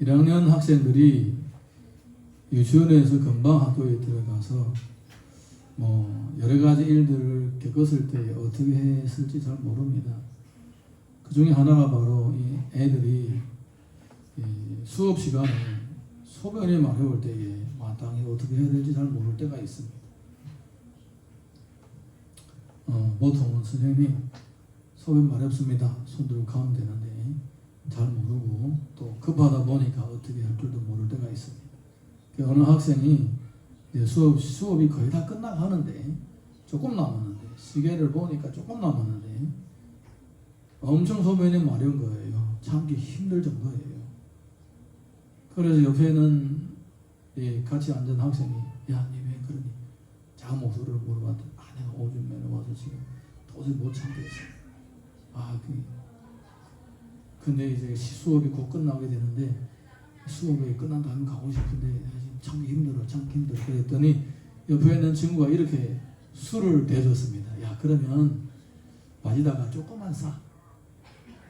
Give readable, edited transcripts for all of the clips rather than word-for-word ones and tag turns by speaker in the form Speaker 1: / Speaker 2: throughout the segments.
Speaker 1: 1학년 학생들이 유치원에서 금방 학교에 들어가서 뭐 여러 가지 일들을 겪었을 때 어떻게 했을지 잘 모릅니다. 그 중에 하나가 바로 이 애들이 이 수업 시간에 소변이 마려울 때에 마땅히 어떻게 해야 될지 잘 모를 때가 있습니다. 보통은 선생님이 소변 마렵습니다. 손 들고 가면 되는데 잘 모르고 또 급하다 보니까 어떻게 할 줄도 모를 때가 있습니다. 어느 학생이 이제 수업이 거의 다 끝나가는데 조금 남았는데 시계를 보니까 조금 남았는데 엄청 소변이 마려운 거예요. 참기 힘들 정도예요. 그래서 옆에는 같이 앉은 학생이 야, 니 왜 그러니? 작은 목소리로 물어봤더니 내가 오줌 매러 와서 지금 도저히 못 참겠어. 근데 이제 수업이 곧 끝나게 되는데 수업이 끝난 다음에 가고 싶은데 내가 지금 참기 힘들어. 그랬더니 옆에 있는 친구가 이렇게 술을 대줬습니다. 야, 그러면 마시다가 조금만 싸.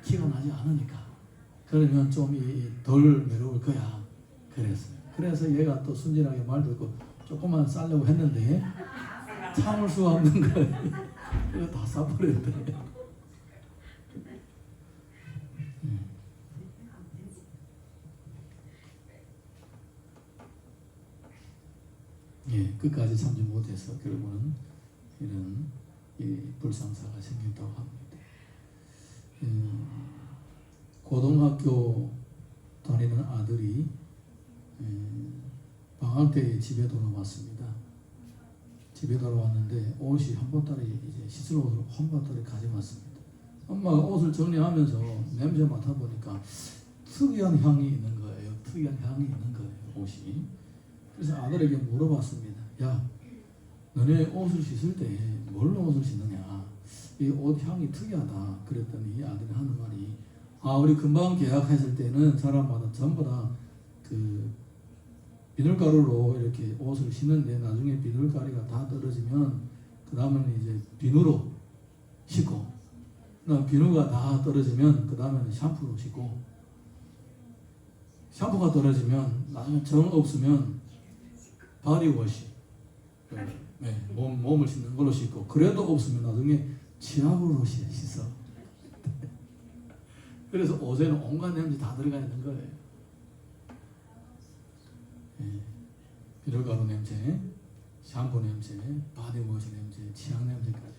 Speaker 1: 티가 나지 않으니까. 그러면 좀 덜 외로울 거야. 그랬어요. 그래서 얘가 또 순진하게 말 듣고 조금만 싸려고 했는데 참을 수가 없는 거예요. 이거 다 싸버렸대. 끝까지 참지 못해서 결국은 이런 불상사가 생겼다고 합니다. 고등학교 다니는 아들이 방학 때 집에 돌아왔습니다. 집에 돌아왔는데 옷이 한 보따리 이제 씻을 옷을 한 보따리 가져왔습니다. 엄마가 옷을 정리하면서 냄새 맡아보니까 특이한 향이 있는 거예요. 옷이. 그래서 아들에게 물어봤습니다. 야, 너네 옷을 씻을 때 뭘로 옷을 씻느냐? 이 옷 향이 특이하다. 그랬더니 이 아들이 하는 말이 우리 금방 계약했을 때는 사람마다 전부 다 그 비늘가루로 이렇게 옷을 씻는데 나중에 비늘가루가 다 떨어지면 그 다음에는 이제 비누로 씻고 비누가 다 떨어지면 그 다음에는 샴푸로 씻고 샴푸가 떨어지면 나중에 정 없으면 바디워시 몸을 씻는 걸로 씻고 그래도 없으면 나중에 치약으로 씻어. 그래서 옷에는 온갖 냄새 다 들어가 있는 거예요. 비늘가루 냄새, 샴푸 냄새, 바디워시 냄새, 치약 냄새까지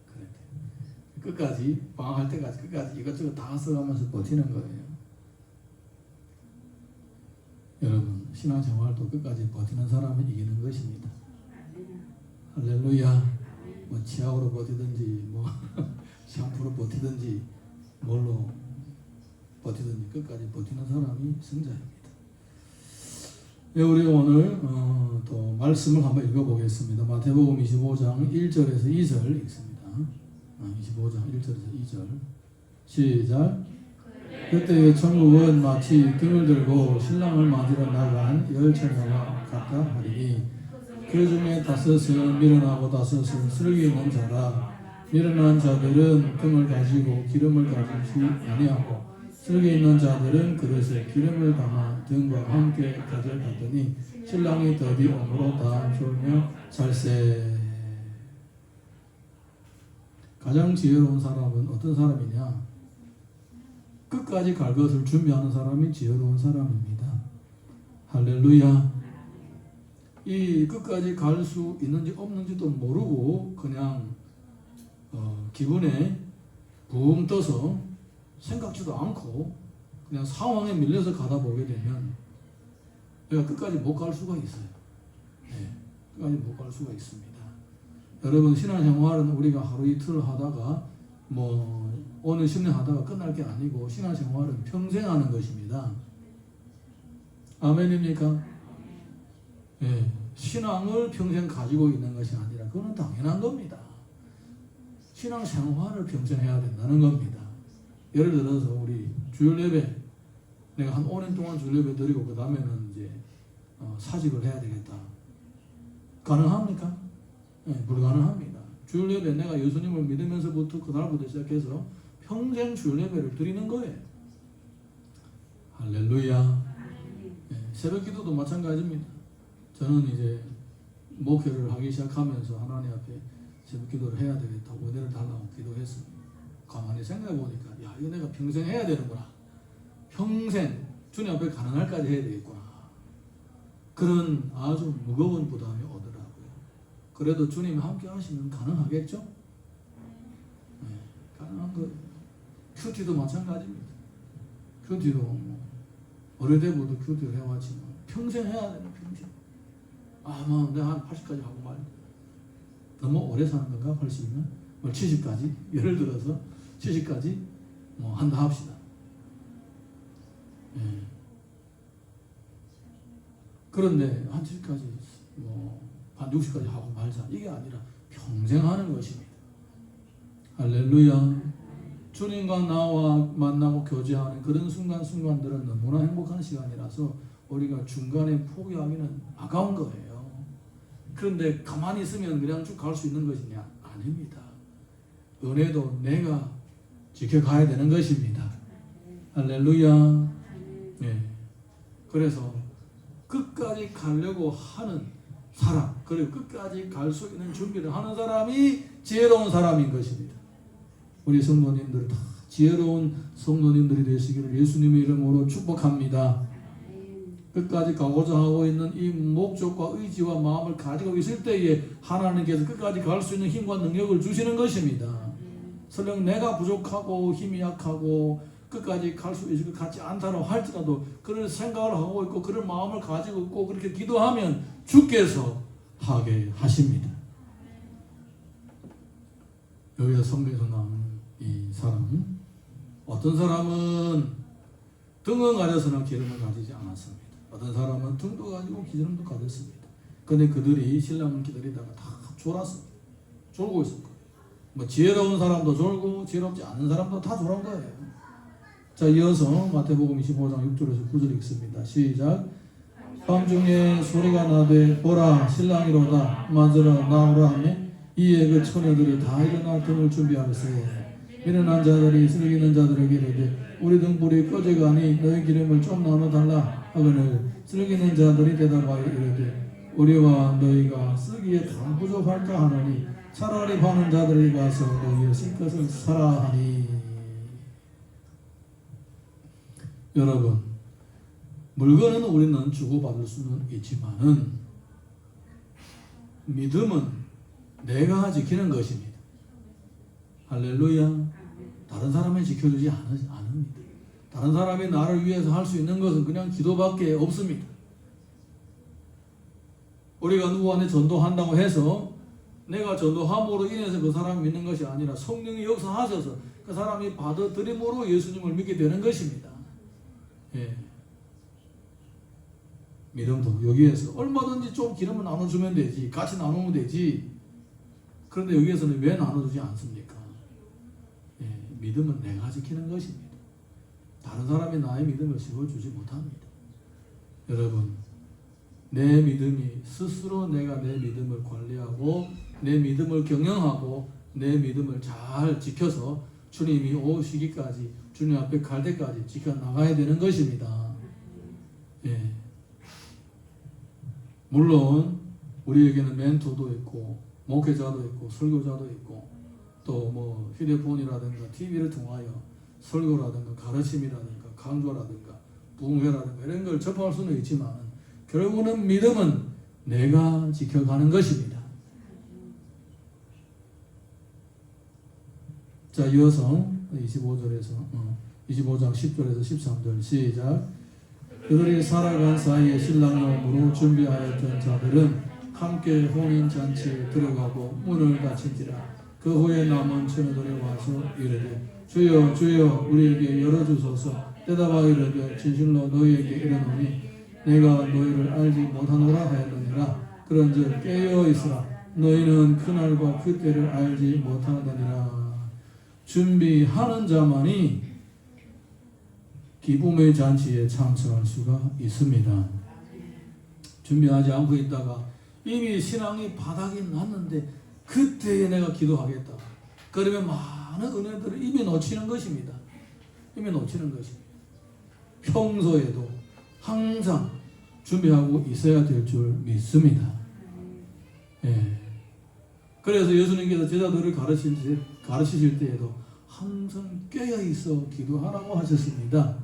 Speaker 1: 그랬대요. 끝까지 방황할 때까지 끝까지 이것저것 다 써가면서 버티는 거예요. 여러분, 신앙생활도 끝까지 버티는 사람이 이기는 것입니다. 할렐루야. 뭐 치약으로 버티든지 뭐 샴푸로 버티든지 뭘로 버티든지 끝까지 버티는 사람이 승자입니다. 우리 오늘 또 말씀을 한번 읽어보겠습니다. 마태복음 25장 1절에서 2절 읽습니다. 25장 1절에서 2절 시작. 그때 천국은 마치 등을 들고 신랑을 맞으러 나간 10처녀와 같다 하리니 그 중에 5은 미련하고 5은 슬기 있는 자라. 미련한 자들은 등을 가지고 기름을 가지지 아니하고 슬기 있는 자들은 그릇에 기름을 담아 등과 함께 가져갔더니 신랑이 더디 오므로 다 졸며 잘세. 가장 지혜로운 사람은 어떤 사람이냐? 끝까지 갈 것을 준비하는 사람이 지혜로운 사람입니다. 할렐루야. 이 끝까지 갈 수 있는지 없는지도 모르고 그냥 기분에 붕 떠서 생각지도 않고 그냥 상황에 밀려서 가다 보게 되면 내가 끝까지 못 갈 수가 있어요. 끝까지 못 갈 수가 있습니다. 여러분, 신앙생활은 우리가 하루 이틀 하다가 뭐 오늘 10년 하다가 끝날 게 아니고 신앙생활은 평생 하는 것입니다. 아멘입니까? 신앙을 평생 가지고 있는 것이 아니라 그건 당연한 겁니다. 신앙생활을 평생 해야 된다는 겁니다. 예를 들어서 우리 주일 예배 내가 한 5년 동안 주일 예배 드리고 그 다음에는 이제 사직을 해야 되겠다. 가능합니까? 불가능합니다. 주일 예배 내가 예수님을 믿으면서부터 그날부터 시작해서 평생 주일 예배를 드리는 거예요. 할렐루야. 새벽 기도도 마찬가지입니다. 저는 이제 목회를 하기 시작하면서 하나님 앞에 새벽 기도를 해야 되겠다고 은혜를 달라고 기도했습니다. 가만히 생각해 보니까 야, 이거 내가 평생 해야 되는구나. 평생 주님 앞에 가능할까지 해야 되겠구나. 그런 아주 무거운 부담이 오더라고요. 그래도 주님이 함께 하시면 가능하겠죠? 네, 가능한 거. 큐티도 마찬가지입니다. 큐티도 뭐 어릴 때부터 큐티를 해왔지만 평생 해야 되는 평생. 아마 내가 한 80까지 하고 말. 너무 오래 사는 건가? 80이면? 뭐 70까지? 예를 들어서 70까지 뭐 한다 합시다. 예. 그런데 한 70까지 한 60까지 하고 말자. 이게 아니라 평생 하는 것입니다. 할렐루야. 주님과 나와 만나고 교제하는 그런 순간순간들은 너무나 행복한 시간이라서 우리가 중간에 포기하기는 아까운 거예요. 그런데 가만히 있으면 그냥 쭉 갈 수 있는 것이냐? 아닙니다. 은혜도 내가 지켜가야 되는 것입니다. 할렐루야. 네. 그래서 끝까지 가려고 하는 사람, 그리고 끝까지 갈 수 있는 준비를 하는 사람이 지혜로운 사람인 것입니다. 우리 성도님들 다 지혜로운 성도님들이 되시기를 예수님의 이름으로 축복합니다. 끝까지 가고자 하고 있는 이 목적과 의지와 마음을 가지고 있을 때에 하나님께서 끝까지 갈 수 있는 힘과 능력을 주시는 것입니다. 설령 내가 부족하고 힘이 약하고 끝까지 갈 수 있을 것 같지 않다고 할지라도 그런 생각을 하고 있고 그런 마음을 가지고 있고 그렇게 기도하면 주께서 하게 하십니다. 여기서 성경에서 나오는 이 사람, 어떤 사람은 등은 가졌으나 기름을 가지지 않았습니다. 어떤 사람은 등도 가지고 기름도 가졌습니다. 그런데 그들이 신랑을 기다리다가 다 졸았습니다. 졸고 있을 거예요. 뭐 지혜로운 사람도 졸고 지혜롭지 않은 사람도 다 졸은 거예요. 자, 이어서 마태복음 25장 6절에서 9절 읽습니다. 시작. 밤중에 소리가 나되 보라 신랑이로다 맞으러 나오라 하며 이에 그 처녀들이 다 일어나 등을 준비하였어요. 미련한 자들이 슬기는 자들에게 이르되 우리 등불이 꺼져가니 너희 기름을 좀 나눠달라 하거늘 슬기는 자들이 대답하여 이르되 우리와 너희가 쓰기에 다 부족할까 하노니 차라리 파는 자들이 가서 너희의 쓸 것을 사라 하니. 여러분, 물건은 우리는 주고받을 수는 있지만은 믿음은 내가 지키는 것입니다. 할렐루야. 다른 사람이 지켜주지 않습니다. 다른 사람이 나를 위해서 할 수 있는 것은 그냥 기도밖에 없습니다. 우리가 누구한테 전도한다고 해서 내가 전도함으로 인해서 그 사람을 믿는 것이 아니라 성령이 역사하셔서 그 사람이 받아들임으로 예수님을 믿게 되는 것입니다. 예. 믿음도 여기에서 얼마든지 좀 기름을 나눠주면 되지, 같이 나누면 되지. 그런데 여기에서는 왜 나눠주지 않습니까? 예. 믿음은 내가 지키는 것입니다. 다른 사람이 나의 믿음을 씌워주지 못합니다. 여러분, 내 믿음이 스스로 내가 내 믿음을 관리하고 내 믿음을 경영하고 내 믿음을 잘 지켜서 주님이 오시기까지 주님 앞에 갈 때까지 지켜나가야 되는 것입니다. 예. 물론 우리에게는 멘토도 있고 목회자도 있고 설교자도 있고 또 뭐 휴대폰이라든가 TV를 통하여 설교라든가 가르침이라든가 강조라든가 부흥회라든가 이런 걸 접할 수는 있지만 결국은 믿음은 내가 지켜가는 것입니다. 자, 이어서 25장 10절에서 13절 시작. 그들이 살아간 사이에 신랑이 오므로 준비하였던 자들은 함께 혼인잔치에 들어가고 문을 닫힌지라. 그 후에 남은 처녀들이 와서 이르되 주여 주여 우리에게 열어주소서. 대답하여 이르되 진실로 너희에게 이르노니 내가 너희를 알지 못하노라 하였느니라. 그런즉 깨어 있으라. 너희는 그날과 그때를 알지 못하느니라. 준비하는 자만이 기쁨의 잔치에 참석할 수가 있습니다. 준비하지 않고 있다가 이미 신앙이 바닥이 났는데 그때에 내가 기도하겠다. 그러면 많은 은혜들을 입에 놓치는 것입니다. 입에 놓치는 것입니다. 평소에도 항상 준비하고 있어야 될 줄 믿습니다. 예. 그래서 예수님께서 제자들을 가르치실 때에도 항상 깨어있어 기도하라고 하셨습니다.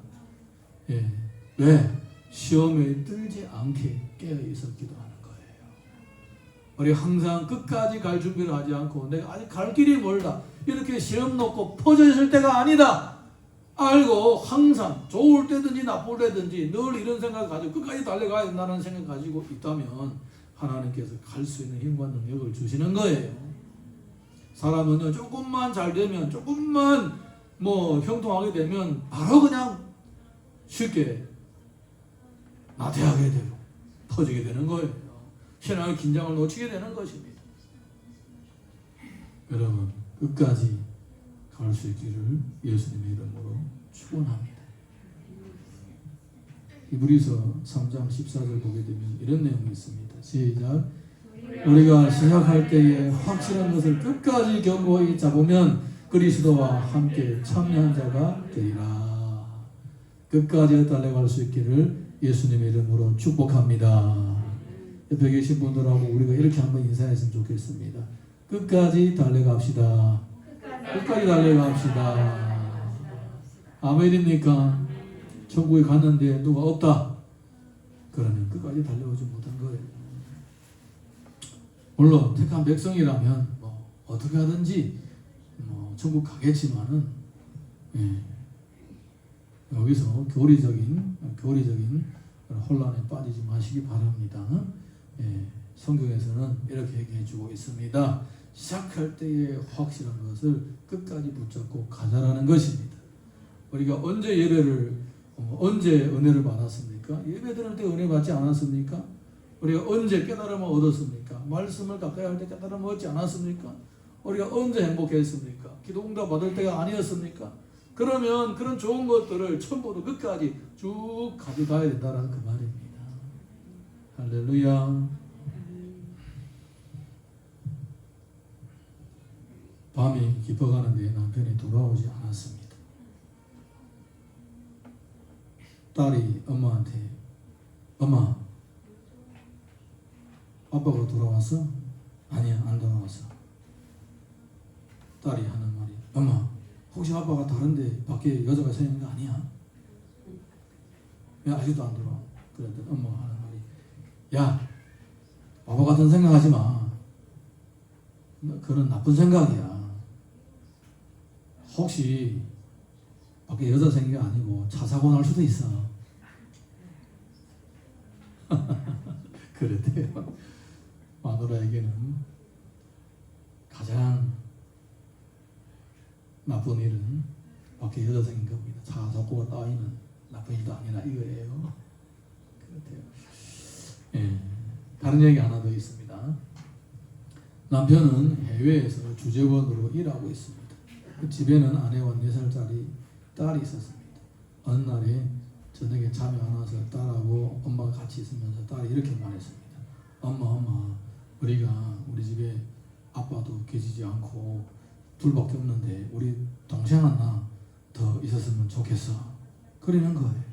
Speaker 1: 예. 왜? 시험에 들지 않게 깨어있어 기도하는 거예요. 우리 항상 끝까지 갈 준비를 하지 않고 내가 아직 갈 길이 멀다 이렇게 시험 놓고 퍼져 있을 때가 아니다 알고 항상 좋을 때든지 나쁠 때든지 늘 이런 생각을 가지고 끝까지 달려가야 된다는 생각을 가지고 있다면 하나님께서 갈 수 있는 힘과 능력을 주시는 거예요. 사람은요 조금만 잘 되면 조금만 형통하게 되면 바로 그냥 쉽게 나태하게 되고 터지게 되는 거예요. 신앙의 긴장을 놓치게 되는 것입니다. 여러분 끝까지 갈 수 있기를 예수님의 이름으로 축원합니다. 히브리서 3장 14절 보게 되면 이런 내용이 있습니다. 시작. 우리가 시작할 때에 확실한 것을 끝까지 견고히 잡으면 그리스도와 함께 참여한 자가 되리라. 끝까지 달려갈 수 있기를 예수님의 이름으로 축복합니다. 옆에 계신 분들하고 우리가 이렇게 한번 인사했으면 좋겠습니다. 끝까지 달려갑시다. 끝까지 달려갑시다. 아멘입니까? 천국에 갔는데 누가 없다. 그러면 끝까지 달려오지 못한 거예요. 물론 택한 백성이라면 어떻게 하든지 천국 가겠지만은 여기서 교리적인 혼란에 빠지지 마시기 바랍니다. 성경에서는 이렇게 얘기해 주고 있습니다. 시작할 때에 확실한 것을 끝까지 붙잡고 가자라는 것입니다. 우리가 언제 언제 은혜를 받았습니까? 예배 드릴 때 은혜 받지 않았습니까? 우리가 언제 깨달음을 얻었습니까? 말씀을 가까이 할 때 깨달음을 얻지 않았습니까? 우리가 언제 행복했습니까? 기도 응답 받을 때가 아니었습니까? 그러면 그런 좋은 것들을 처음부터 끝까지 쭉 가져가야 된다는 그 말입니다. 할렐루야. 밤이 깊어가는데 남편이 돌아오지 않았습니다. 딸이 엄마한테 엄마 아빠가 돌아왔어? 아니야 안 돌아왔어. 딸이 하는 말이 엄마 혹시 아빠가 다른데 밖에 여자가 서 있는 거 아니야? 왜 아직도 안 돌아와? 그랬더니 엄마가 하는 말이 야 바보 같은 생각하지 마. 그런 나쁜 생각이야. 혹시 밖에 여자 생긴 게 아니고 차 사고 날 수도 있어. 그랬대요. 마누라에게는 가장 나쁜 일은 밖에 여자 생긴 겁니다. 차 사고가 따위는 나쁜 일도 아니라 이거예요. 그렇대요. 예, 다른 얘기 하나 더 있습니다. 남편은 해외에서 주재원으로 일하고 있습니다. 그 집에는 아내와 4살짜리 딸이 있었습니다. 어느 날에 저녁에 잠이 안 와서 딸하고 엄마가 같이 있으면서 딸이 이렇게 말했습니다. 엄마, 우리가 우리 집에 아빠도 계시지 않고 둘밖에 없는데 우리 동생 하나 더 있었으면 좋겠어. 그러는 거예요.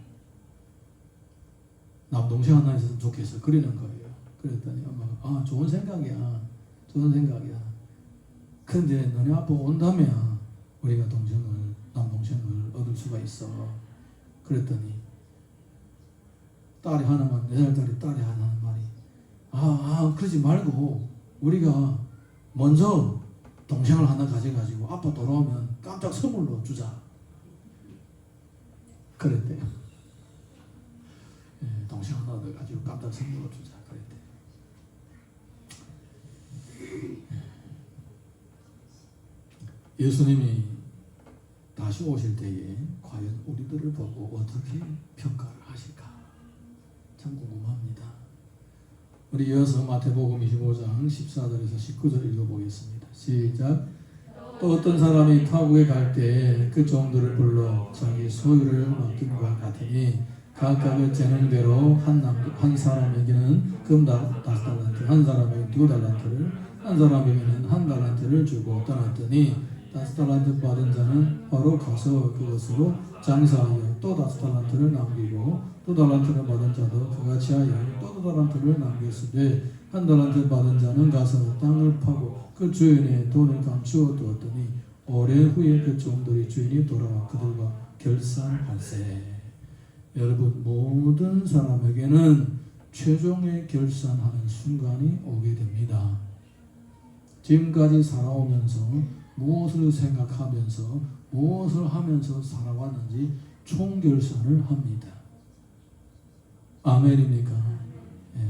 Speaker 1: 남동생 하나 있었으면 좋겠어. 그러는 거예요. 그랬더니 엄마가 좋은 생각이야. 근데 너네 아빠 온다면 우리가 남동생을 얻을 수가 있어. 그랬더니 딸이 하나만 4살짜리 딸이 하는 말이 그러지 말고 우리가 먼저 동생을 하나 가져가지고 아빠 돌아오면 깜짝 선물로 주자. 그랬대요. 동생 하나 더 가지고 깜짝 선물로 주자. 그랬대요. 예수님이 다시 오실 때에 과연 우리들을 보고 어떻게 평가를 하실까? 참 궁금합니다. 우리 이어서 마태복음 25장 14절에서 19절 읽어보겠습니다. 시작. 또 어떤 사람이 타국에 갈 때 그 종들을 불러 자기 소유를 맡김과 같으니 각각의 재능대로 한 사람에게는 금 5달란트, 한 사람에게는 2달란트를, 한 사람에게는 1달란트를 주고 떠났더니 5달란트 받은 자는 바로 가서 그것으로 장사하여 또 5달란트를 남기고 또 달란트를 받은 자도 그같이 하여 또 달란트를 남겼으되 1달란트 받은 자는 가서 땅을 파고 그 주인의 돈을 감추어 두었더니 오랜 후에 그 종들이 주인이 돌아와 그들과 결산할세. 여러분, 모든 사람에게는 최종의 결산하는 순간이 오게 됩니다. 지금까지 살아오면서 무엇을 생각하면서 무엇을 하면서 살아왔는지 총결산을 합니다. 아멘입니까? 예.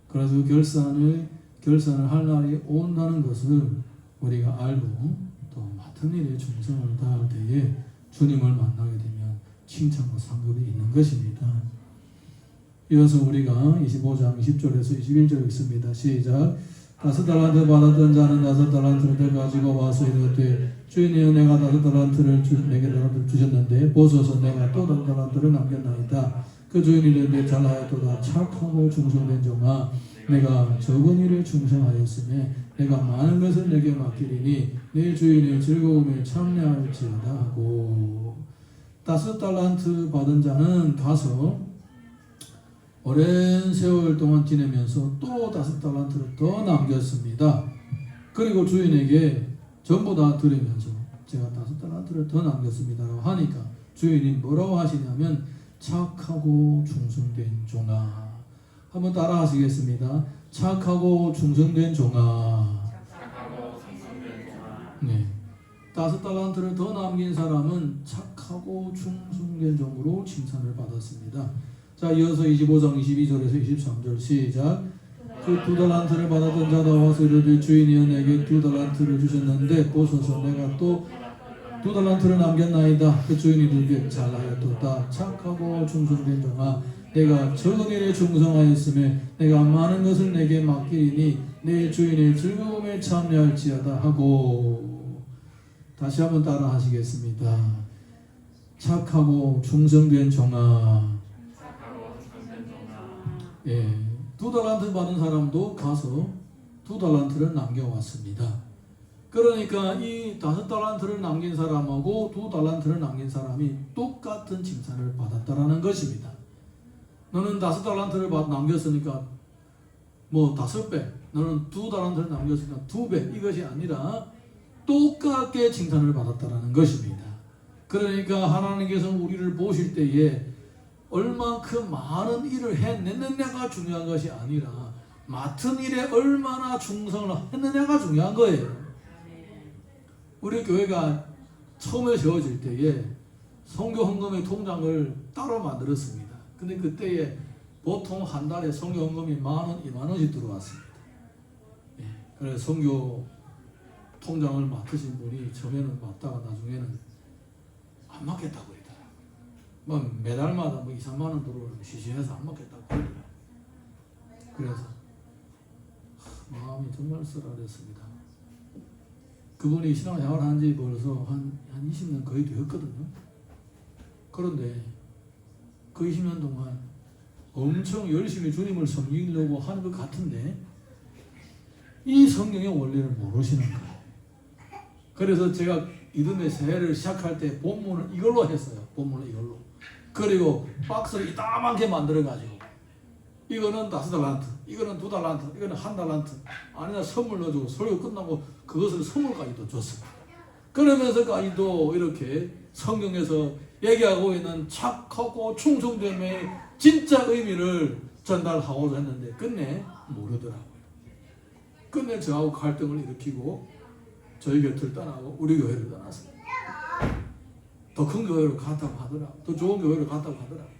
Speaker 1: 그래서 결산을 할 날이 온다는 것을 우리가 알고 또 맡은 일에 충성을 다할 때에 주님을 만나게 되면 칭찬과 상급이 있는 것입니다. 이어서 우리가 25장 20절에서 21절 읽습니다. 시작. 5달란트 받았던 자는 5달란트를 가지고 와서 이르되 주인이여 내가 5달란트를 내게 달란트를 주셨는데 보소서 내가 또 5달란트를 남겼나이다. 그 주인이 이르되 잘하였도다. 착하고 충성된 종아 내가 적은 일에 충성하였으며 내가 많은 것을 내게 맡기리니 내 주인의 즐거움에 참여할지어다 하고 5달란트 받은 자는 가서 오랜 세월 동안 지내면서 또 5달란트를 더 남겼습니다. 그리고 주인에게 전부 다 드리면서 제가 5달란트를 더 남겼습니다라고 하니까 주인이 뭐라고 하시냐면 착하고 충성된 종아. 한번 따라 하시겠습니다. 착하고 충성된 종아. 네. 5달란트를 더 남긴 사람은 착하고 충성된 종으로 칭찬을 받았습니다. 자, 이어서 25장 22절에서 23절 시작. 그 2달란트를 받았던 자가 와서 이르되 주인이여 내게 2달란트를 주셨는데 보소서 내가 또 2달란트를 남겼나이다. 그 주인이 이르되 잘하였도다. 착하고 충성된 종아 내가 적은 일에 충성하였으며 내가 많은 것을 내게 맡기리니 내 주인의 즐거움에 참여할지어다 하고. 다시 한번 따라 하시겠습니다. 착하고 충성된 종아. 예, 2달란트 받은 사람도 가서 2달란트를 남겨왔습니다. 그러니까 이 5달란트를 남긴 사람하고 2달란트를 남긴 사람이 똑같은 칭찬을 받았다라는 것입니다. 너는 5달란트를 남겼으니까 뭐 5배, 너는 2달란트를 남겼으니까 2배, 이것이 아니라 똑같게 칭찬을 받았다라는 것입니다. 그러니까 하나님께서 우리를 보실 때에 얼만큼 많은 일을 해냈느냐가 중요한 것이 아니라 맡은 일에 얼마나 충성을 했느냐가 중요한 거예요. 우리 교회가 처음에 세워질 때에 선교 헌금의 통장을 따로 만들었습니다. 근데 그때에 보통 한 달에 선교 헌금이 10,000원, 20,000원씩 들어왔습니다. 예, 그래서 선교 통장을 맡으신 분이 처음에는 맡다가 나중에는 안 맡겠다고 뭐 매달마다 뭐 2, 3만 원 들어오면 시시해서 안 먹겠다고 그러더라고요. 그래서 마음이 정말 씁쓸했습니다. 그분이 신앙생활 한 지 벌써 한 20년 거의 되었거든요. 그런데 그 20년 동안 엄청 열심히 주님을 섬기려고 하는 것 같은데 이 성경의 원리를 모르시는 거예요. 그래서 제가 이듬해 새해를 시작할 때 본문을 이걸로 했어요. 본문을 이걸로. 그리고 박스를 이따만하게 만들어가지고 이거는 5달란트, 이거는 2달란트, 이거는 1달란트 아니나 선물 넣어주고 설교 끝나고 그것을 선물까지도 줬습니다. 그러면서까지도 이렇게 성경에서 얘기하고 있는 착하고 충성됨의 진짜 의미를 전달하고자 했는데 끝내 모르더라고요. 끝내 저하고 갈등을 일으키고 저희 곁을 떠나고 우리 교회를 떠났습니다. 더 큰 교회로 갔다고 하더라고요. 더 좋은 교회로 갔다고 하더라고요.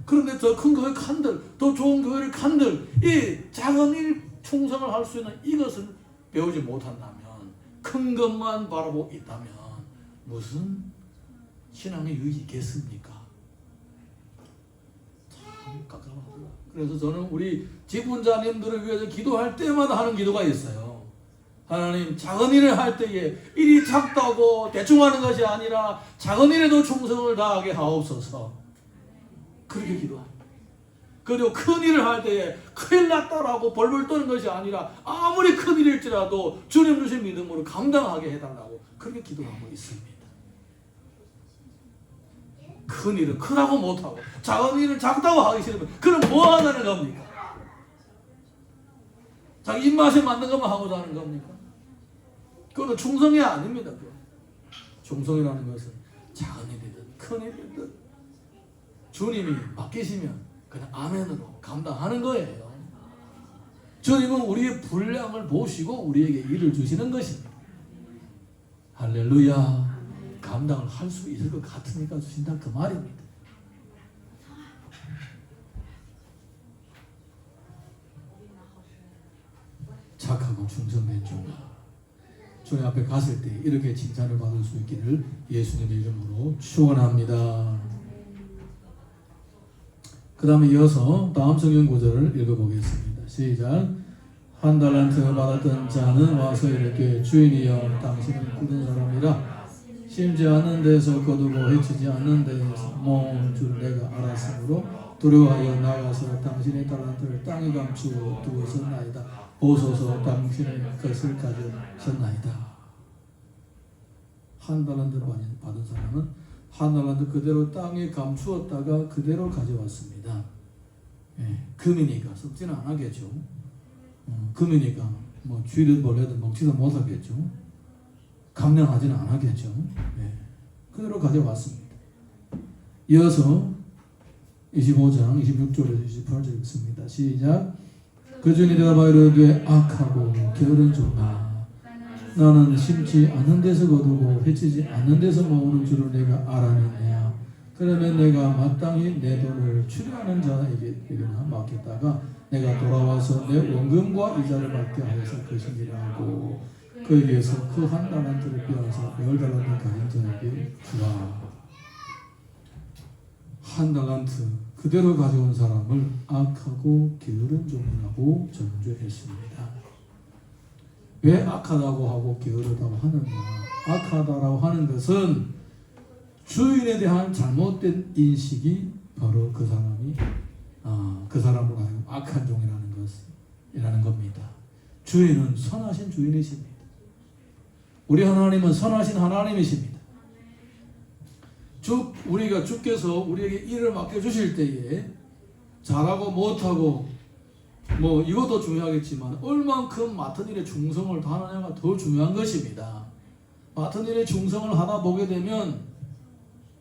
Speaker 1: 그런데 더 큰 교회 간들, 더 좋은 교회를 간들, 이 작은 일 충성을 할 수 있는 이것을 배우지 못한다면, 큰 것만 바라보고 있다면 무슨 신앙의 유익이 있겠습니까? 참 깝깝하더라고요. 그래서 저는 우리 지분자님들을 위해서 기도할 때마다 하는 기도가 있어요. 하나님, 작은 일을 할 때에 일이 작다고 대충 하는 것이 아니라 작은 일에도 충성을 다하게 하옵소서. 그렇게 기도합니다. 그리고 큰 일을 할 때에 큰일 났다라고 벌벌 떠는 것이 아니라 아무리 큰 일일지라도 주님 주신 믿음으로 감당하게 해달라고 그렇게 기도하고 있습니다. 큰 일은 크다고 못하고 작은 일은 작다고 하기 싫으면 그럼 뭐 하자는 겁니까? 자기 입맛에 맞는 것만 하고자 하는 겁니까? 그거는 충성이 아닙니다. 충성이라는 것은 작은 일이든 큰 일이든 주님이 맡기시면 그냥 아멘으로 감당하는 거예요. 주님은 우리의 분량을 보시고 우리에게 일을 주시는 것입니다. 할렐루야. 감당을 할 수 있을 것 같으니까 주신다 그 말입니다. 착하고 충성된 종아, 주님 앞에 갔을 때 이렇게 칭찬을 받을 수 있기를 예수님의 이름으로 축원합니다. 그 다음에 이어서 다음 성경 구절을 읽어보겠습니다. 시작. 한 달란트 받았던 자는 와서 이르되 주인이여 당신은 굳은 사람이라 심지 않는 데서 거두고 해치지 않는 데서 모은 줄 내가 알았으므로 두려워하여 나가서 당신의 달란트를 땅에 감추어 두었나이다. 보소서 당신의 것을 가져셨나이다. 한 달란트 받은 사람은 한 달란트 그대로 땅에 감추었다가 그대로 가져왔습니다. 금이니까 썩지는 않았겠죠. 금이니까 뭐 쥐든 벌레든 먹지도 못하겠죠. 감량하지는 않았겠죠. 그대로 가져왔습니다. 이어서 25장 26절에서 28절 읽습니다. 시작. 그 주인이 대답하여 이르되 악하고 게으른 종아, 나는 심지 않는 데서 거두고 해치지 않는 데서 모으는 줄을 내가 알았느냐. 그러면 내가 마땅히 내 돈을 추리하는 자에게나 맡겼다가 내가 돌아와서 내 원금과 이자를 받게 하여서 것이니라고 그에게서 그 한 달란트를 빼앗아 10달란트 가진 자에게 주라. 한 달란트 그대로 가져온 사람을 악하고 게으른 종이라고 정죄했습니다. 왜 악하다고 하고 게으르다고 하느냐? 악하다라고 하는 것은 주인에 대한 잘못된 인식이 바로 그 사람이 그 사람으로 하여금 악한 종이라는 겁니다. 주인은 선하신 주인이십니다. 우리 하나님은 선하신 하나님이십니다. 우리가 주께서 우리에게 일을 맡겨주실 때에 잘하고 못하고 뭐 이것도 중요하겠지만 얼만큼 맡은 일에 충성을 다하느냐가 더 중요한 것입니다. 맡은 일에 충성을 하다 보게 되면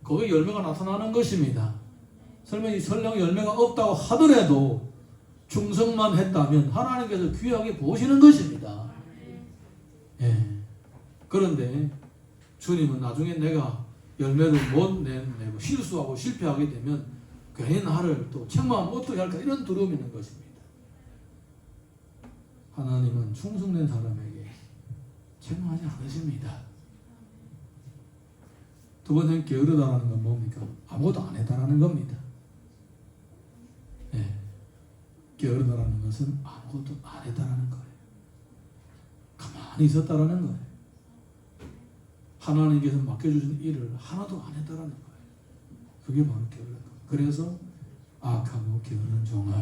Speaker 1: 거기에 열매가 나타나는 것입니다. 설령 열매가 없다고 하더라도 충성만 했다면 하나님께서 귀하게 보시는 것입니다. 그런데 주님은 나중에 내가 열매를 못 내고 실수하고 실패하게 되면 괜히 나를 또 책망하면 어떻게 할까 이런 두려움이 있는 것입니다. 하나님은 충성된 사람에게 책망하지 않으십니다. 두 번째는 게으르다라는 건 뭡니까? 아무것도 안 했다라는 겁니다. 게으르다라는 것은 아무것도 안 했다라는 거예요. 가만히 있었다라는 거예요. 하나님께서 맡겨주신 일을 하나도 안 했다라는 거예요. 그게 바로 게으른 거예요. 그래서 악하고 게으른 종아.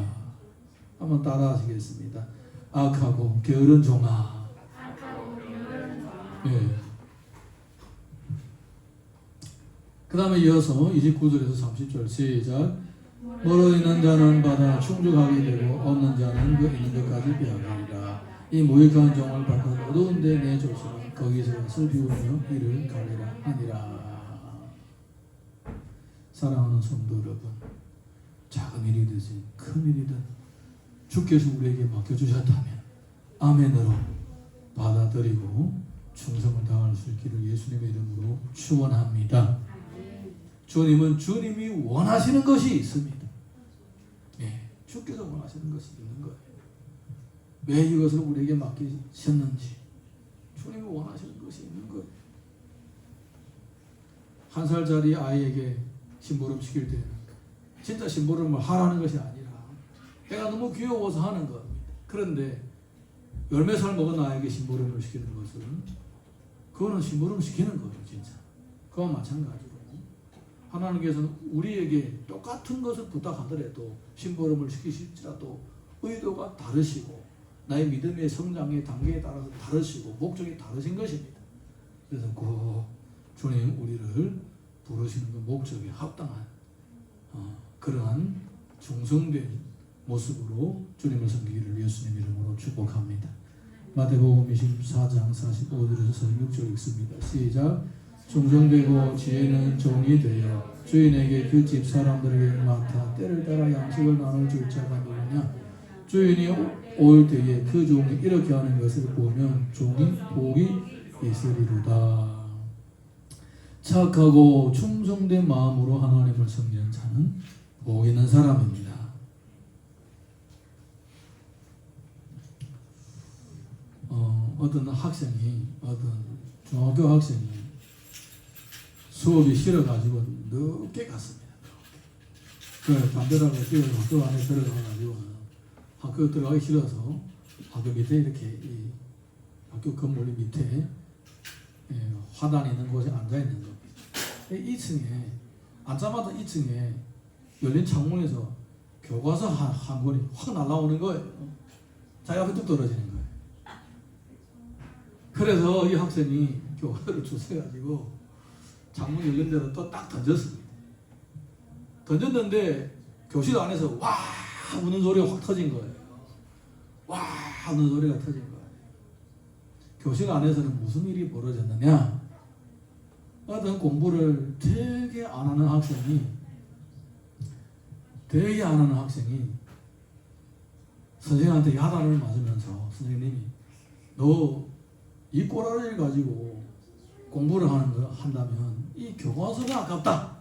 Speaker 1: 한번 따라 하시겠습니다. 악하고 게으른 종아. 그 다음에 이어서 29절에서 30절 시작. 멀어 있는 자는 받아 충족하게 되고 없는 자는 그 있는 것까지 빼앗으리라. 이 무익한 종을 바깥 어두운 데 내쫓으라. 거기서 슬피우며 이를 가리라 하니라. 사랑하는 성도 여러분, 작은 일이든 큰 일이든 주께서 우리에게 맡겨주셨다면 아멘으로 받아들이고 충성을 다할 수 있기를 예수님의 이름으로 축원합니다. 주님은 주님이 원하시는 것이 있습니다. 주께서 원하시는 것이 있는 거예요. 왜 이것을 우리에게 맡기셨는지 주님이 원하시는 것이 있는 거예요. 1살짜리 아이에게 심부름 시킬 때는 진짜 심부름을 하라는 것이 아니라 애가 너무 귀여워서 하는 겁니다. 그런데 10몇 살 먹은 아이에게 심부름을 시키는 것은 그거는 심부름 시키는 거예요. 진짜 그와 마찬가지로 하나님께서는 우리에게 똑같은 것을 부탁하더라도 심부름을 시키실지라도 의도가 다르시고 나의 믿음의 성장의 단계에 따라서 다르시고 목적이 다르신 것입니다. 그래서 꼭 주님 우리를 부르시는 그 목적에 합당한 그러한 충성된 모습으로 주님을 섬기기를 예수님 이름으로 축복합니다. 마태복음 24장 45절에서 46절 읽습니다. 시작. 충성되고 지혜는 종이 되어 주인에게 그 집 사람들에게 맡아 때를 따라 양식을 나눠줄 자가 누구냐. 주인이 올 때에 그 종이 이렇게 하는 것을 보면 종이 복이 있으리로다. 착하고 충성된 마음으로 하나님을 섬기는 자는 복 있는 사람입니다. 어떤 학생이, 어떤 중학교 학생이 수업이 싫어가지고 늦게 갔습니다. 그래, 담배라고 뛰어서 학교 안에 들어가가지고 학교 들어가기 싫어서 학교 밑에 이렇게 이 학교 건물 밑에 화단 있는 곳에 앉아 있는 겁니다. 2층에 앉자마자 2층에 열린 창문에서 교과서 한 권이 확 날아오는 거예요. 자기 앞에 뚝 떨어지는 거예요. 그래서 이 학생이 교과서를 주워가지고 창문 열린 데로 또 딱 던졌습니다. 던졌는데 교실 안에서 와 우는 소리가 확 터진 거예요. 와 우는 소리가 터진 거예요. 교실 안에서는 무슨 일이 벌어졌느냐. 어떤 공부를 되게 안 하는 학생이 선생님한테 야단을 맞으면서 선생님이 너 이 꼬라지를 가지고 공부를 한다면 이 교과서가 아깝다.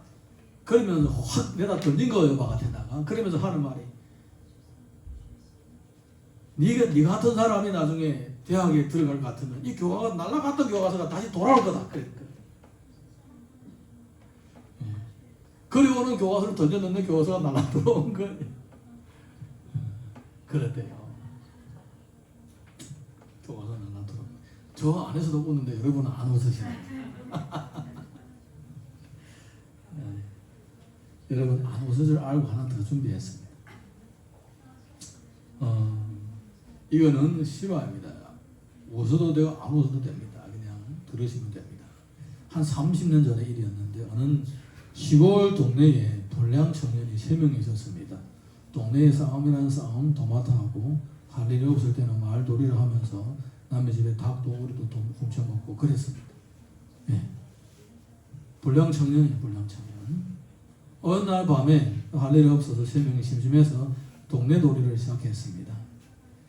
Speaker 1: 그러면서 확 내다 던진 거예요. 바깥에다가. 그러면서 하는 말이 네가 같은 사람이 나중에 대학에 들어갈 것 같으면 이 교과가 날아갔던 교과서가 다시 돌아올 거다. 그리고는 교과서를 던졌는데 교과서가 날아 들어온 거예요. 그랬대요. 교과서 날아 들어온 거예요. 저 안에서도 웃는데 여러분은 안 웃으시나요? 여러분 안 웃을 줄 알고 하나 더 준비했습니다. 이거는 실화입니다. 웃어도 되고 안 웃어도 됩니다. 그냥 들으시면 됩니다. 한 30년 전의 일이었는데 어느 시골 동네에 불량 청년이 3명이 있었습니다. 동네의 싸움이라는 싸움 도맡아하고 할 일이 없을 때는 말돌이를 하면서 남의 집에 닭도 오리도 훔쳐먹고 그랬습니다. 네. 불량 청년이에요. 불량 청년. 어느 날 밤에 할 일이 없어서 3명이 심심해서 동네 놀이를 시작했습니다.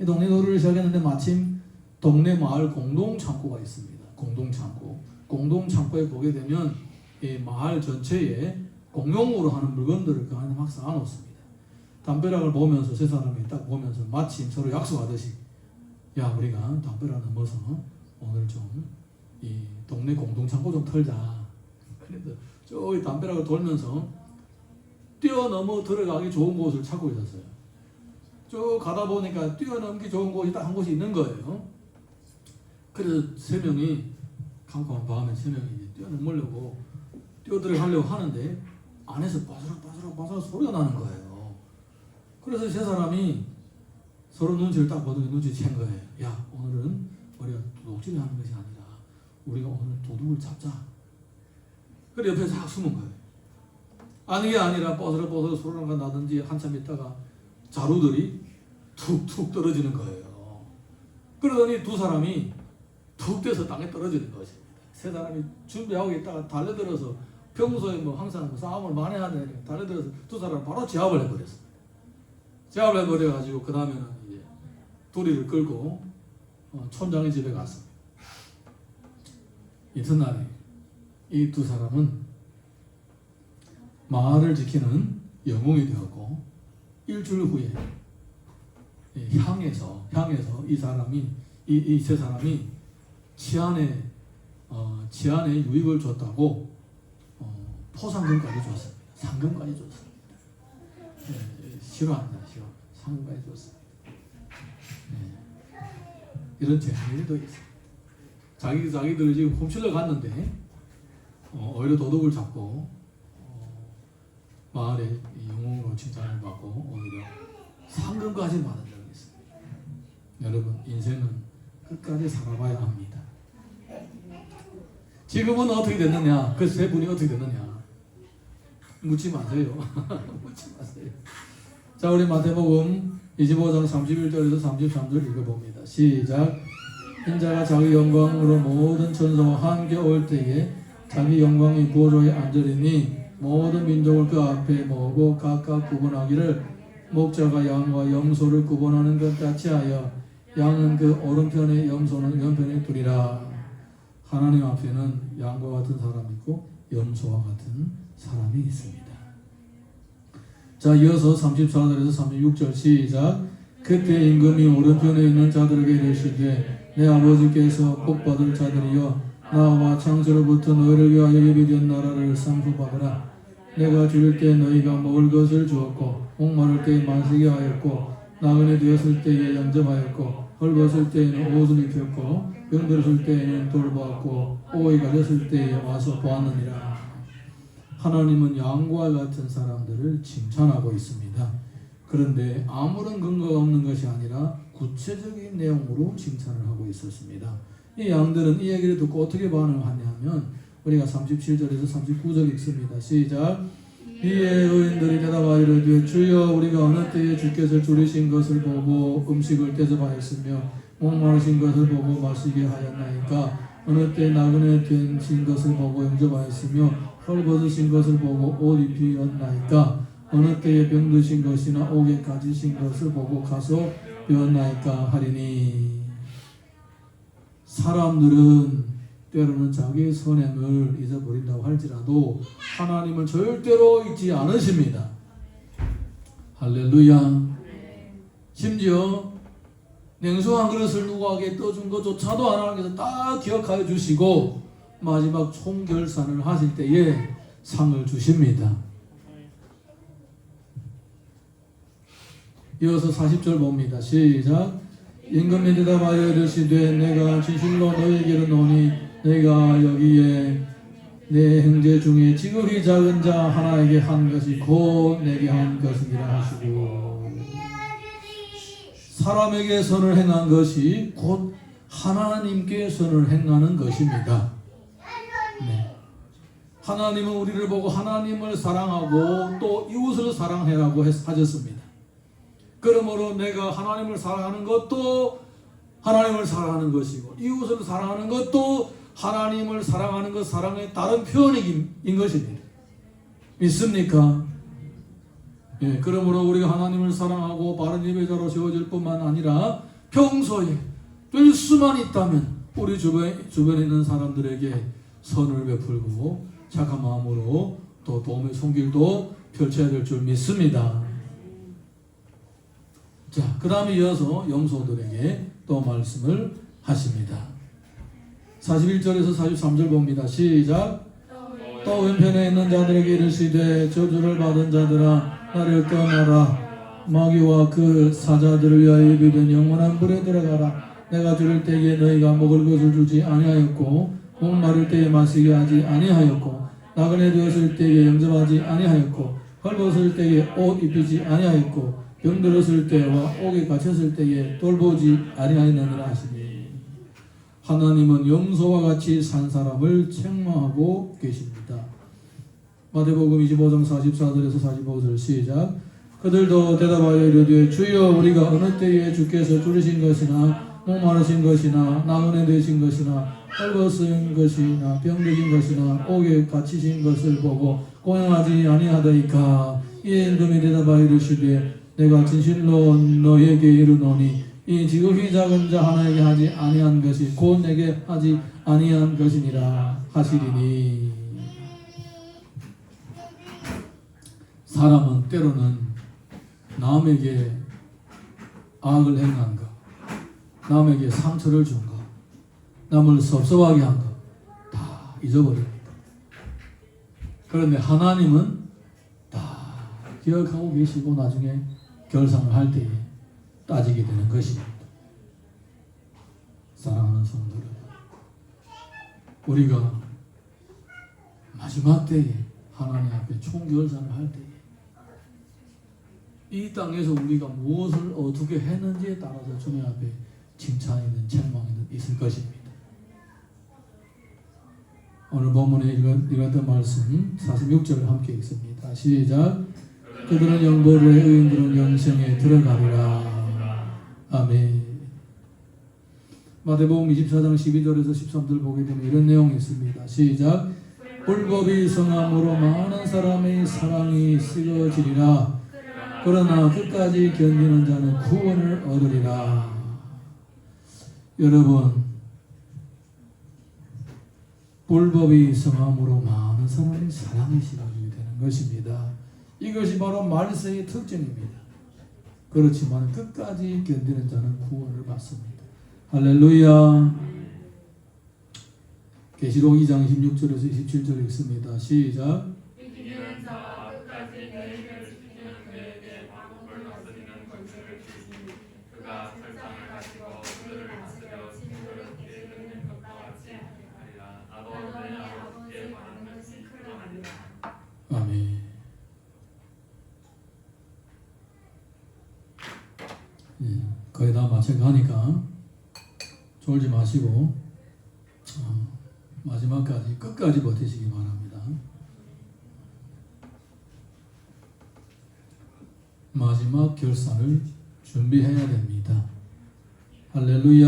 Speaker 1: 이 동네 놀이를 시작했는데 마침 동네 마을 공동창고가 있습니다. 공동창고에 보게 되면 이 마을 전체에 공용으로 하는 물건들을 그 안에 막 쌓아놓습니다. 담벼락을 보면서 세 사람이 딱 보면서 마침 서로 약속하듯이 야 우리가 담벼락 넘어서 오늘 좀 이 동네 공동창고 좀 털자. 그래서 저기 담벼락을 돌면서 뛰어넘어 들어가기 좋은 곳을 찾고 있었어요. 쭉 가다 보니까 뛰어넘기 좋은 곳이 딱 한 곳이 있는 거예요. 그래서 3명이 캄캄한 밤에 3명이 이제 뛰어넘으려고 뛰어들어가려고 하는데 안에서 바스락 소리가 나는 거예요. 그래서 3사람이 서로 눈치를 딱 보더니 눈치챈 거예요. 야 오늘은 우리가 도둑질을 하는 것이 아니라 우리가 오늘 도둑을 잡자. 그래 옆에 싹 숨은 거예요. 아니 게 아니라 뽀스럭 소리가 나든지 한참 있다가 자루들이 툭툭 떨어지는 거예요. 그러더니 2사람이 툭 떼서 땅에 떨어지는 것입니다. 3사람이 준비하고 있다가 달려들어서 평소에 뭐 항상 싸움을 많이 하는데 달려들어서 2사람 바로 제압을 해버렸습니다. 제압을 해버려가지고 그 다음에는 이제 도리를 끌고 촌장의 집에 갔습니다. 이튿날에 이 2사람은 마을을 지키는 영웅이 되었고 일주일 후에 향해서 이 사람이 이 3사람이 치안에 유익을 줬다고 포상금까지 줬습니다. 상금까지 줬습니다. 싫어한다. 상금까지 줬습니다. 이런 재미도 있어요. 자기들을 지금 훔치러 갔는데 오히려 도둑을 잡고 마을의 영웅으로 칭찬을 받고 오히려 상금까지 받은 적이 있습니다. 여러분 인생은 끝까지 살아봐야 합니다. 지금은 어떻게 됐느냐? 그 3분이 어떻게 됐느냐? 묻지 마세요. 묻지 마세요. 자, 우리 마태복음 25장 31절에서 33절 읽어봅니다. 시작. 인자가 자기 영광으로 모든 천사와 함께 올 때에 자기 영광이 보좌에 앉으리니 모든 민족을 그 앞에 모으고 각각 구분하기를 목자가 양과 염소를 구분하는 것 같이 하여 양은 그 오른편에 염소는 왼편에 두리라. 하나님 앞에는 양과 같은 사람이 있고 염소와 같은 사람이 있습니다. 자, 이어서 34절에서 36절 시작. 그때 임금이 오른편에 있는 자들에게 이르시되 내 아버지께서 복받을 자들이여 나와 창세로부터 너희를 위하여 예비된 나라를 상속받으라. 내가 줄일 때 너희가 먹을 것을 주었고 목마를 때에 마시게 하였고 나그네 되었을 때에 영접하였고 헐벗을 때에는 옷을 입혔고 병들었을 때에는 돌보았고 오해 가렸을 때에 와서 보았느니라. 하나님은 양과 같은 사람들을 칭찬하고 있습니다. 그런데 아무런 근거가 없는 것이 아니라 구체적인 내용으로 칭찬을 하고 있었습니다. 이 양들은 이 얘기를 듣고 어떻게 반응하냐면 우리가 37절에서 39절 읽습니다. 시작. 이에 의인들이 대답하여 이르되 주여 우리가 어느 때에 주께서 줄이신 것을 보고 음식을 대접하였으며 목마르신 것을 보고 마시게 하였나이까. 어느 때 나그네 되신 것을 보고 영접하였으며 헐벗으신 것을 보고 옷 입히었나이까. 어느 때에 병드신 것이나 옥에 갇히신 것을 보고 가서 배웠나이까 하리니. 사람들은 때로는 자기의 선행을 잊어버린다고 할지라도 하나님을 절대로 잊지 않으십니다. 할렐루야. 심지어 냉수 한 그릇을 누구에게 떠준 것조차도 하나님께서 다 기억하여 주시고 마지막 총결산을 하실 때에 상을 주십니다. 이어서 40절 봅니다. 시작. 임금이 대답하여 이르시되 내가 진실로 너희에게 이르노니 내가 여기에 내 형제 중에 지극히 작은 자 하나에게 한 것이 곧 내게 한 것이니라 하시고. 사람에게 선을 행한 것이 곧 하나님께 선을 행하는 것입니다. 네. 하나님은 우리를 보고 하나님을 사랑하고 또 이웃을 사랑해라고 하셨습니다. 그러므로 내가 하나님을 사랑하는 것도 하나님을 사랑하는 것이고 이웃을 사랑하는 것도 하나님을 사랑하는 것 사랑의 다른 표현인 것입니다. 믿습니까? 예, 그러므로 우리가 하나님을 사랑하고 바른 예배자로 세워질 뿐만 아니라 평소에 될 수만 있다면 우리 주변에 있는 사람들에게 선을 베풀고 착한 마음으로 또 도움의 손길도 펼쳐야 될 줄 믿습니다. 자, 그 다음에 이어서 염소들에게 또 말씀을 하십니다. 41절에서 43절 봅니다. 시작. 또 왼편에 있는 자들에게 이르시되 저주를 받은 자들아 나를 떠나라. 마귀와 그 사자들을 위하여 예비된 영원한 불에 들어가라. 내가 줄일 때에 너희가 먹을 것을 주지 아니하였고 목마를 때에 마시게 하지 아니하였고 나그네 되었을 때에 영접하지 아니하였고 헐벗을 때에 옷 입히지 아니하였고 병들었을 때와 옥에 갇혔을 때에 돌보지 아니하였느니라 하시니. 하나님은 염소와 같이 산 사람을 책망하고 계십니다. 마태복음 25장 44절에서 45절 시작. 그들도 대답하여 이르되 주여 우리가 어느 때에 주께서 줄이신 것이나 목마르신 것이나 나그네 되신 것이나 헐벗은 것이나 병드신 것이나 옥에 갇히신 것을 보고 공양하지 아니하더이까. 이에 임금이 대답하여 이르시되 내가 진실로 너에게 이르노니 이 지극히 작은 자 하나에게 하지 아니한 것이 곧 내게 하지 아니한 것이니라 하시리니. 사람은 때로는 남에게 악을 행한 것, 남에게 상처를 준 것, 남을 섭섭하게 한 것 다 잊어버립니다. 그런데 하나님은 다 기억하고 계시고 나중에 결산을 할 때에 따지게 되는 것입니다. 사랑하는 성도 여러분, 우리가 마지막 때에 하나님 앞에 총결산을 할 때에 이 땅에서 우리가 무엇을 어떻게 했는지에 따라서 주님 앞에 칭찬이든 책망이든 있을 것입니다. 오늘 본문에 읽었던 말씀 46절 함께 읽습니다. 시작. 그들은 영벌에 의인들은 영생에 들어가리라. 아멘. 마태복음 24장 12절에서 13절 보게 되면 이런 내용이 있습니다. 시작. 불법이 성함으로 많은 사람의 사랑이 식어지리라. 그러나 끝까지 견디는 자는 구원을 얻으리라. 여러분, 불법이 성함으로 많은 사람이 사랑이 식어지게 되는 것입니다. 이것이 바로 말세의 특징입니다. 그렇지만 끝까지 견디는 자는 구원을 받습니다. 할렐루야. 계시록 2장 26절에서 27절 읽습니다. 시작.
Speaker 2: 이기는 자와 끝까지 너희를 지키는 그에게 왕국을 다스리는 권세를 주시니 그가 설상을 가지고 그들을 다스려 진노를 이르는 것과 같이 하리라. 나도 내 아버지께 관한 것이 크도하리라.
Speaker 1: 아멘. 거의 다 마쳐가니까 졸지 마시고 마지막까지 끝까지 버티시기 바랍니다. 마지막 결산을 준비해야 됩니다. 할렐루야.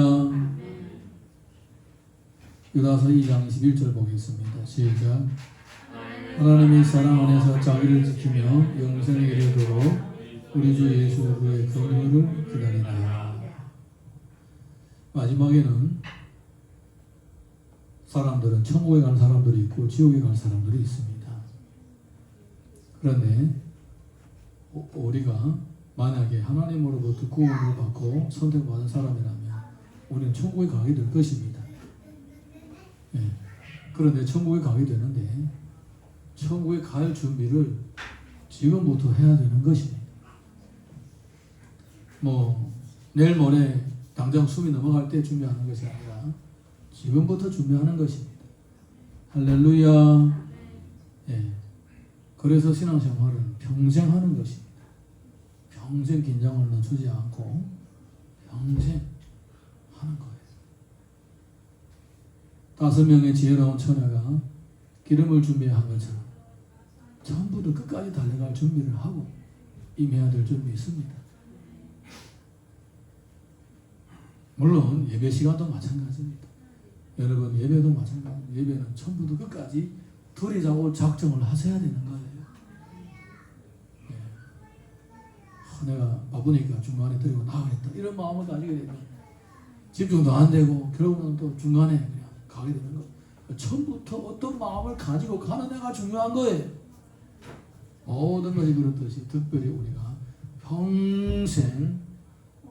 Speaker 1: 유다서 2장 21절 보겠습니다. 시작. 하나님이 사랑 안에서 자기를 지키며 영생에 이르도록 우리 주 예수 그의 긍휼을 기다리라. 마지막에는 사람들은 천국에 갈 사람들이 있고 지옥에 갈 사람들이 있습니다. 그런데 우리가 만약에 하나님으로부터 구원을 받고 선택받은 사람이라면 우리는 천국에 가게 될 것입니다. 그런데 천국에 가게 되는데 천국에 갈 준비를 지금부터 해야 되는 것입니다. 내일 모레 당장 숨이 넘어갈 때 준비하는 것이 아니라 지금부터 준비하는 것입니다. 할렐루야. 그래서 신앙생활은 평생 하는 것입니다. 평생 긴장을 늦추지 않고 평생 하는 거예요. 5명의 지혜로운 처녀가 기름을 준비한 것처럼 전부 다 끝까지 달려갈 준비를 하고 임해야 될 준비 있습니다. 물론 예배 시간도 마찬가지입니다. 여러분 예배도 마찬가지입니다. 예배는 전부 다 끝까지 들이자고 작정을 하셔야 되는 거예요. 내가 바쁘니까 중간에 드리고 나가겠다 이런 마음을 가지게 되면 집중도 안 되고 결국은 또 중간에 그냥 가게 되는 거예요. 처음부터 어떤 마음을 가지고 가는 애가 중요한 거예요. 모든 것이 그렇듯이 특별히 우리가 평생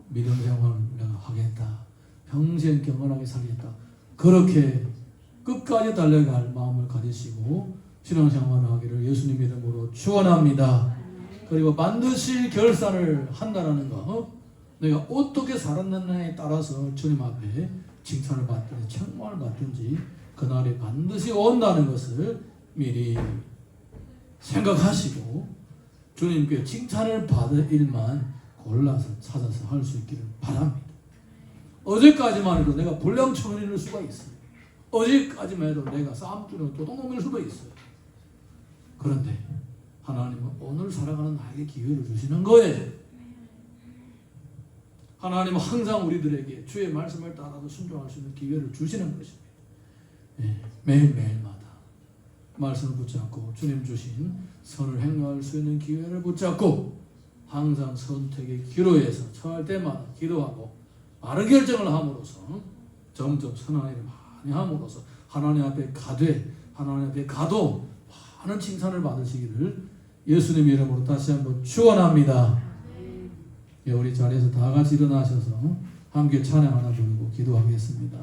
Speaker 1: 믿음 생활을 내가 하겠다. 평생 경건하게 살겠다. 그렇게 끝까지 달려갈 마음을 가지시고 신앙생활을 하기를 예수님 이름으로 축원합니다. 그리고 반드시 결산을 한다는 거. 내가 어떻게 살았느냐에 따라서 주님 앞에 칭찬을 받든지 책망을 받든지 그날이 반드시 온다는 것을 미리 생각하시고 주님께 칭찬을 받을 일만 골라서 찾아서 할 수 있기를 바랍니다. 어제까지만 해도 내가 불량청년일 수가 있어요. 어제까지만 해도 내가 싸움꾼으로 도둑놈일 수도 있어요. 그런데 하나님은 오늘 살아가는 나에게 기회를 주시는 거예요. 하나님은 항상 우리들에게 주의 말씀을 따라서 순종할 수 있는 기회를 주시는 것입니다. 매일매일마다 말씀을 붙잡고 주님 주신 선을 행할 수 있는 기회를 붙잡고 항상 선택의 기로에서 처할 때마다 기도하고 바른 결정을 함으로써 점점 선한 일을 많이 함으로써 하나님 앞에 가도 많은 칭찬을 받으시기를 예수님 이름으로 다시 한번 축원합니다. 우리 자리에서 다 같이 일어나셔서 함께 찬양 하나 부르고 기도하겠습니다.